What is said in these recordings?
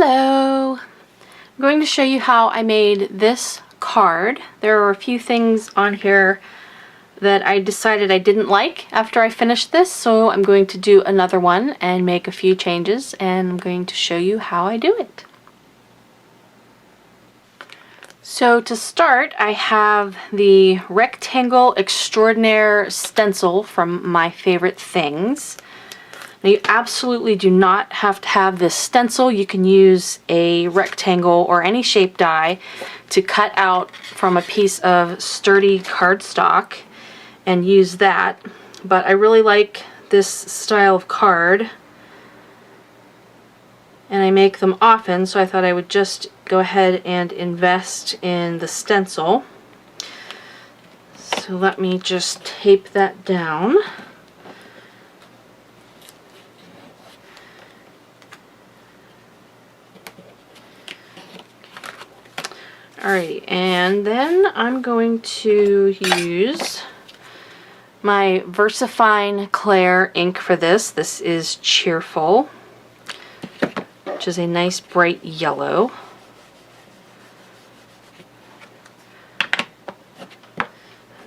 Hello! I'm going to show you how I made this card. There are a few things on here that I decided I didn't like after I finished this, so I'm going to do another one and make a few changes, and I'm going to show you how I do it. So to start, I have the rectangle Extraordinaire stencil from My Favorite Things. Now you absolutely do not have to have this stencil. You can use a rectangle or any shape die to cut out from a piece of sturdy cardstock and use that. But I really like this style of card and I make them often, so I thought I would just go ahead and invest in the stencil. So let me just tape that down. Alrighty, and then I'm going to use my VersaFine Clair Ink for this. This is Cheerful, which is a nice bright yellow.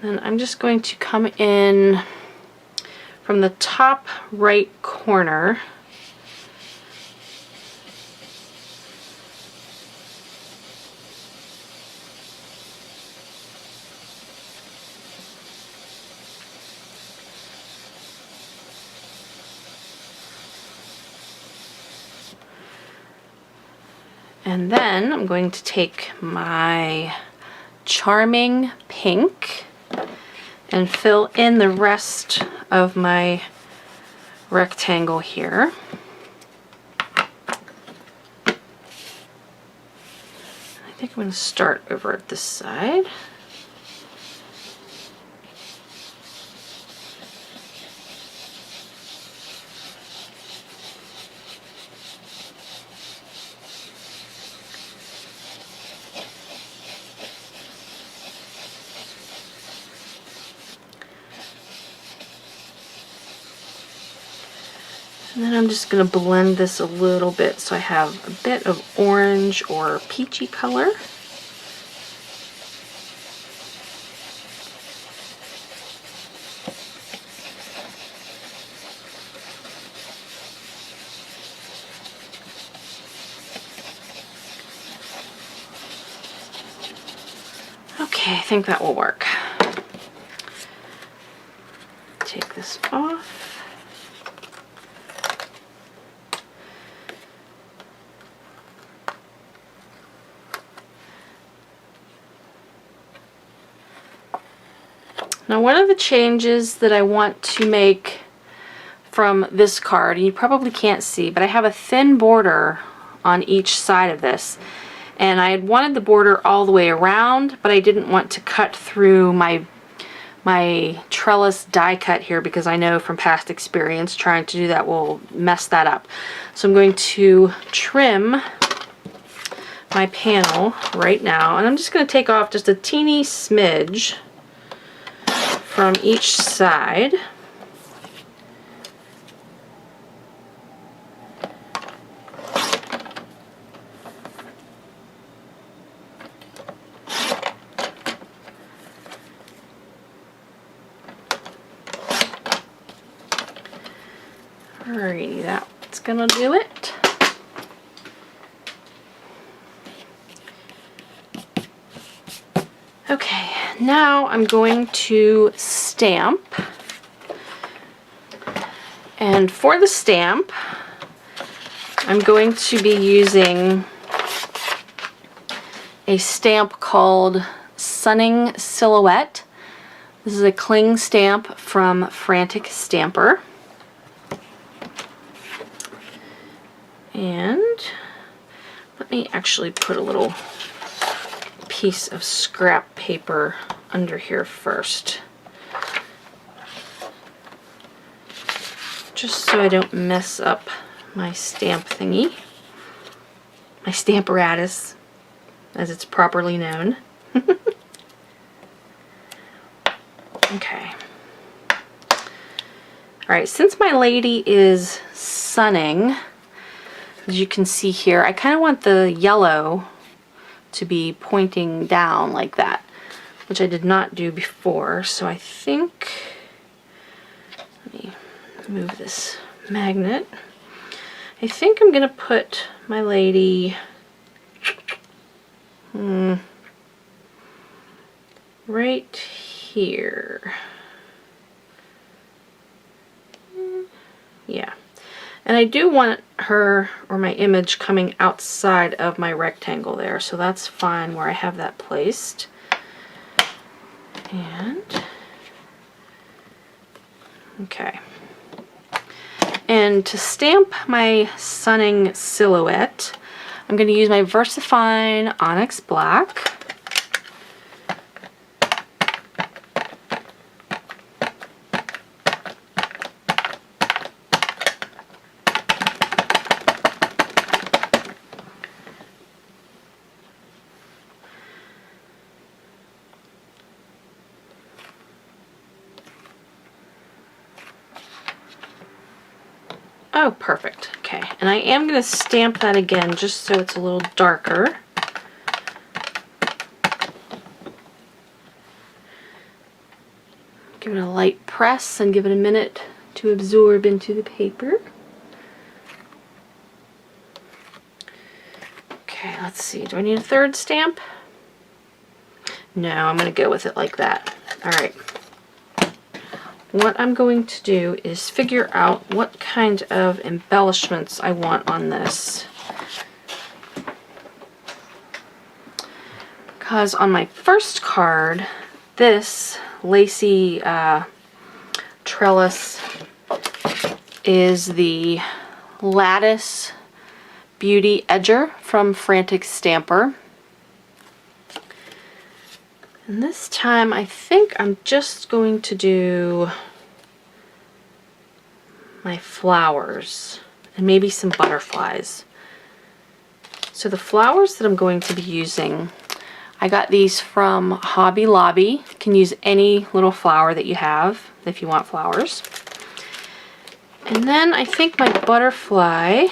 And I'm just going to come in from the top right corner . And then I'm going to take my Charming Pink and fill in the rest of my rectangle here. I think I'm going to start over at this side. And then I'm just going to blend this a little bit so I have a bit of orange or peachy color. Okay, I think that will work. Take this off. Now one of the changes that I want to make from this card, and you probably can't see, but I have a thin border on each side of this. And I had wanted the border all the way around, but I didn't want to cut through my trellis die cut here because I know from past experience trying to do that will mess that up. So I'm going to trim my panel right now, and I'm just going to take off just a teeny smidge from each side. Alrighty, that's gonna do it. Okay, now I'm going to stamp. And for the stamp, I'm going to be using a stamp called Sunning Silhouette. This is a cling stamp from Frantic Stamper. And let me actually put a little piece of scrap paper under here first, just so I don't mess up my stamp thingy, my Stamparatus, as it's properly known. Okay. Alright, since my lady is sunning, as you can see here, I kind of want the yellow to be pointing down like that, which I did not do before. So I think, let me move this magnet. I think I'm going to put my lady right here. Yeah. And I do want her, or my image, coming outside of my rectangle there, so that's fine where I have that placed. And, okay. And to stamp my sunning silhouette, I'm going to use my VersaFine Onyx Black. Oh, perfect. Okay, and I am going to stamp that again just so it's a little darker. Give it a light press and give it a minute to absorb into the paper. Okay, let's see. Do I need a third stamp? No, I'm going to go with it like that. All right. What I'm going to do is figure out what kind of embellishments I want on this. Because on my first card, this lacy trellis is the Lattice Beauty Edger from Frantic Stamper. And this time I think I'm just going to do my flowers and maybe some butterflies. So the flowers that I'm going to be using, I got these from Hobby Lobby. You can use any little flower that you have if you want flowers. And then I think my butterfly,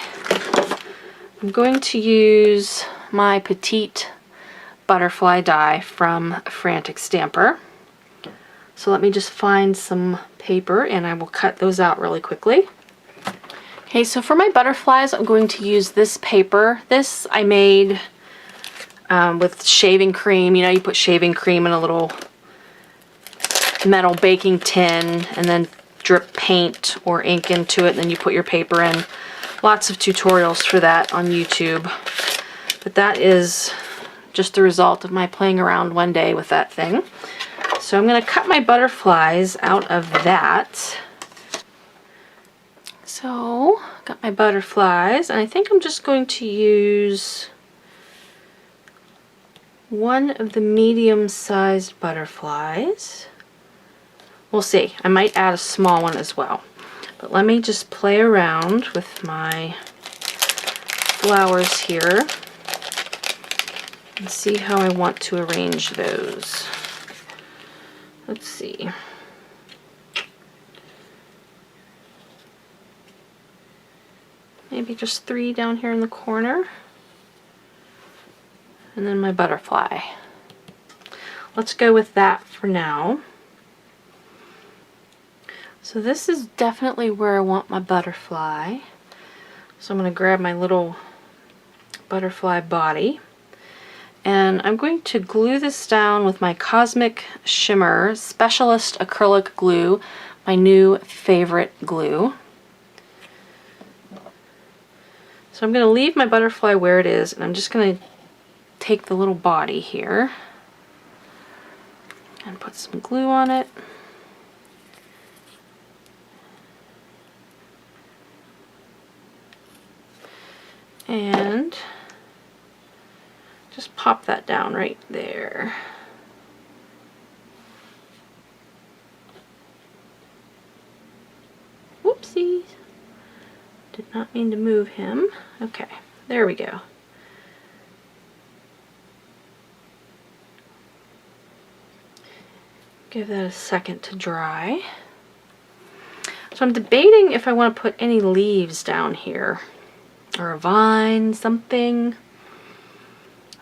I'm going to use my Petite Butterfly Die from Frantic Stamper. So let me just find some paper and I will cut those out really quickly. Okay, so for my butterflies I'm going to use this paper. This I made with shaving cream. You know, you put shaving cream in a little metal baking tin and then drip paint or ink into it, and then you put your paper in. Lots of tutorials for that on YouTube. But that is just the result of my playing around one day with that thing. So I'm going to cut my butterflies out of that. So, got my butterflies, and I think I'm just going to use one of the medium-sized butterflies. We'll see. I might add a small one as well. But let me just play around with my flowers here and see how I want to arrange those. Let's see. Maybe just 3 down here in the corner. And then my butterfly. Let's go with that for now. So this is definitely where I want my butterfly. So I'm going to grab my little butterfly body. And I'm going to glue this down with my Cosmic Shimmer Specialist Acrylic Glue, my new favorite glue. So I'm going to leave my butterfly where it is, and I'm just going to take the little body here and put some glue on it. And just pop that down right there. Whoopsies. Did not mean to move him. Okay, there we go. Give that a second to dry. So I'm debating if I want to put any leaves down here. or a vine, something.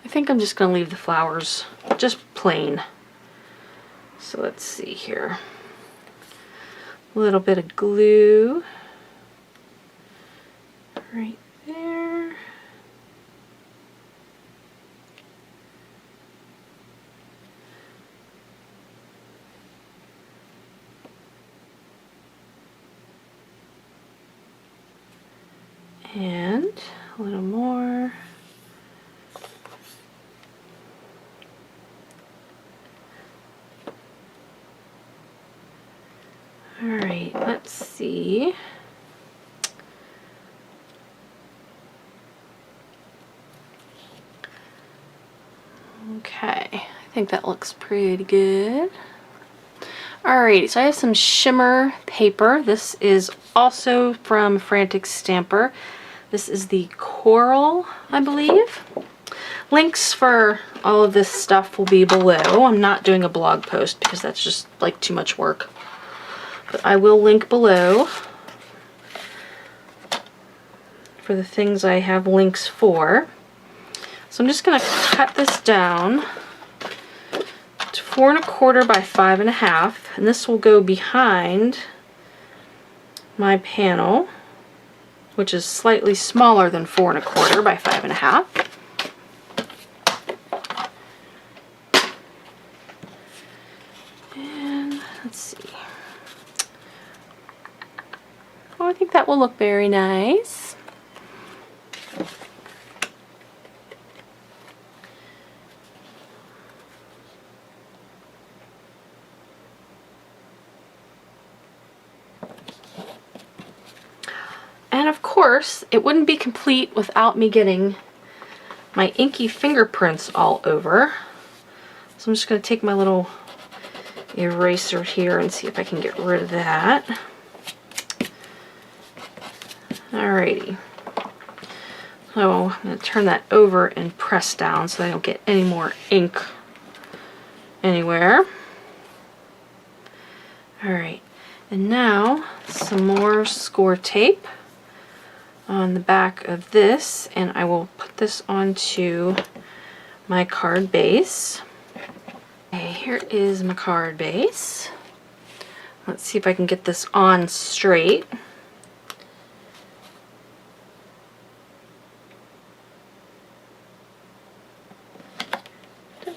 I think I'm just going to leave the flowers just plain. So let's see here. A little bit of glue right there. And a little more. All right, let's see. Okay, I think that looks pretty good. Alrighty, so I have some shimmer paper. This is also from Frantic Stamper. This is the Coral, I believe. Links for all of this stuff will be below. I'm not doing a blog post because that's just like too much work. But I will link below for the things I have links for. So I'm just going to cut this down to 4 1/4 by 5 1/2, and this will go behind my panel, which is slightly smaller than 4 1/4 by 5 1/2. And let's see. Oh, I think that will look very nice. And of course, it wouldn't be complete without me getting my inky fingerprints all over. So I'm just going to take my little eraser here and see if I can get rid of that. Alrighty. So I'm going to turn that over and press down so I don't get any more ink anywhere. Alright, and now some more score tape on the back of this, and I will put this onto my card base. Okay, here is my card base. Let's see if I can get this on straight.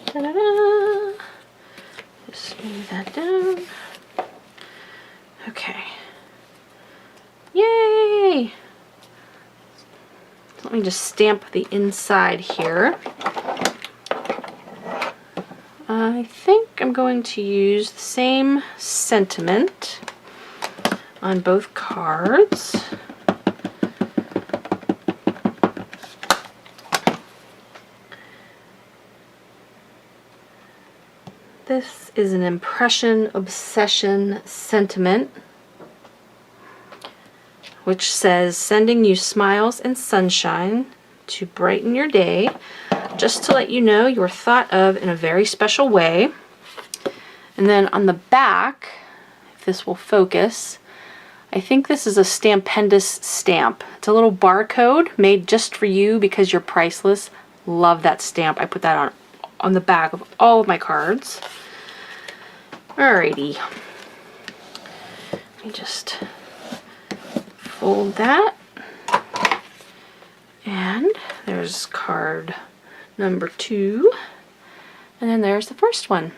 Da-da-da. Just move that down. Okay. Yay! Let me just stamp the inside here. I think I'm going to use the same sentiment on both cards. This is an Impression Obsession sentiment, which says, sending you smiles and sunshine to brighten your day, just to let you know you're thought of in a very special way. And then on the back, if this will focus, I think this is a Stampendous stamp. It's a little barcode made just for you because you're priceless. Love that stamp. I put that on the back of all of my cards. Alrighty. Let me just fold that, and there's card number 2, and then there's the first one.